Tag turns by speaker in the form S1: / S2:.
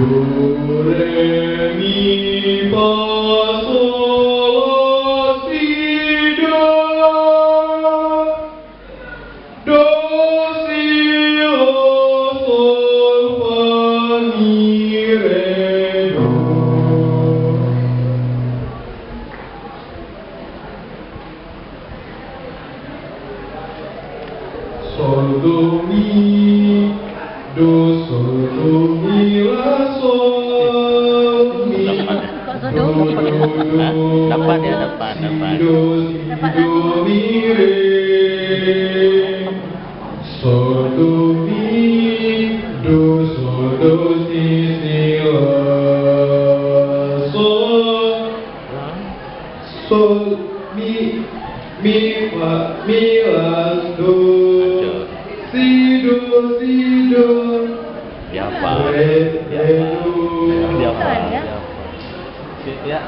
S1: Do, re, mi, fa, sol, si, do. Do, si, la, sol, fa, mi, re, do. Sol, do, mi, do, sol, do, mi, la, sol, mi, do,
S2: Dapat ya,
S1: si,
S2: dapat.
S1: do, si, do, mi, re. Sol, do, mi, do, sol, do, si, la, sol. Sol, mi, fa, mi, la, do. Si, do,
S2: Siapa?
S1: re, do.
S2: Siapa?
S3: ya?
S2: Ya.